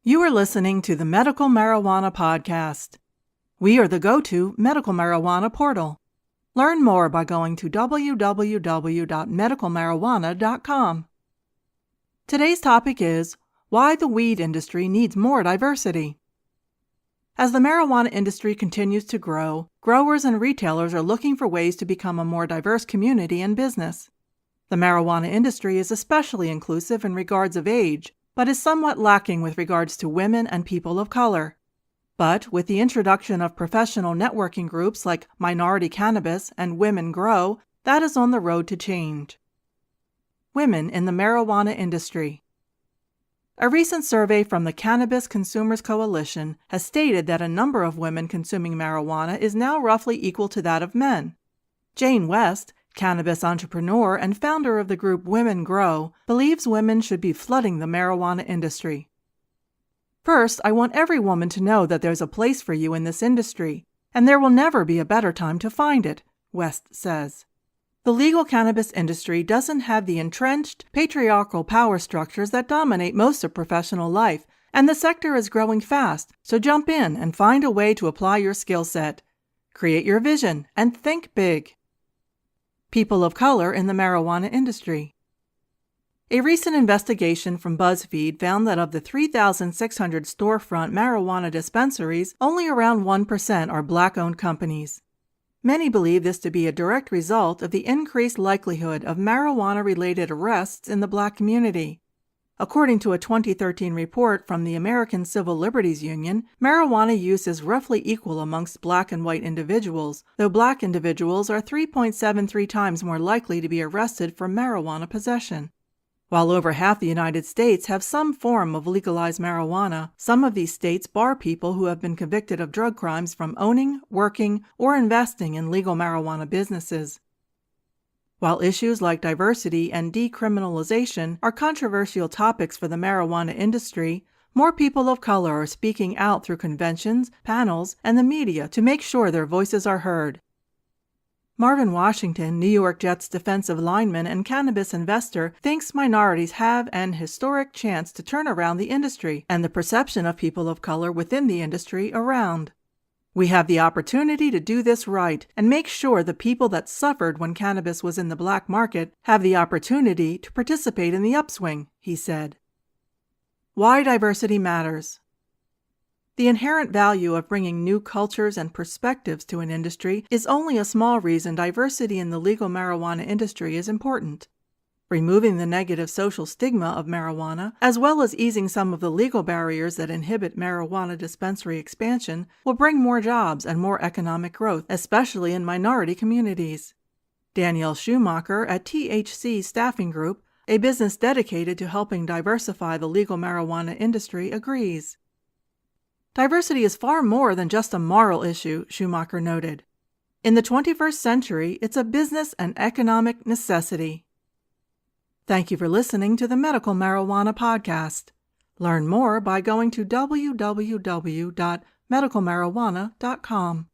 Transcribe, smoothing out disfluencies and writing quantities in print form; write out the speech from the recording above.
You are listening to the Medical Marijuana Podcast. We are the go-to medical marijuana portal. Learn more by going to www.medicalmarijuana.com. Today's topic is why the weed industry needs more diversity. As the marijuana industry continues to grow, growers and retailers are looking for ways to become a more diverse community and business. The marijuana industry is especially inclusive in regards of age, but is somewhat lacking with regards to women and people of color. But with the introduction of professional networking groups like Minority Cannabis and Women Grow, that is on the road to change. Women in the marijuana industry. A recent survey from the Cannabis Consumers Coalition has stated that a number of women consuming marijuana is now roughly equal to that of men. Jane West, cannabis entrepreneur and founder of the group Women Grow, believes women should be flooding the marijuana industry. First, I want every woman to know that there's a place for you in this industry, and there will never be a better time to find it, West says. The legal cannabis industry doesn't have the entrenched, patriarchal power structures that dominate most of professional life, and the sector is growing fast, so jump in and find a way to apply your skill set. Create your vision and think big. People of color in the marijuana industry. A recent investigation from BuzzFeed found that of the 3,600 storefront marijuana dispensaries, only around 1% are Black-owned companies. Many believe this to be a direct result of the increased likelihood of marijuana-related arrests in the Black community. According to a 2013 report from the American Civil Liberties Union, marijuana use is roughly equal amongst Black and white individuals, though Black individuals are 3.73 times more likely to be arrested for marijuana possession. While over half the United States have some form of legalized marijuana, some of these states bar people who have been convicted of drug crimes from owning, working, or investing in legal marijuana businesses. While issues like diversity and decriminalization are controversial topics for the marijuana industry, more people of color are speaking out through conventions, panels, and the media to make sure their voices are heard. Marvin Washington, New York Jets defensive lineman and cannabis investor, thinks minorities have an historic chance to turn around the industry and the perception of people of color within the industry around. We have the opportunity to do this right and make sure the people that suffered when cannabis was in the black market have the opportunity to participate in the upswing, he said. Why diversity matters. The inherent value of bringing new cultures and perspectives to an industry is only a small reason diversity in the legal marijuana industry is important. Removing the negative social stigma of marijuana, as well as easing some of the legal barriers that inhibit marijuana dispensary expansion, will bring more jobs and more economic growth, especially in minority communities. Danielle Schumacher at THC Staffing Group, a business dedicated to helping diversify the legal marijuana industry, agrees. Diversity is far more than just a moral issue, Schumacher noted. In the 21st century, it's a business and economic necessity. Thank you for listening to the Medical Marijuana Podcast. Learn more by going to www.medicalmarijuana.com.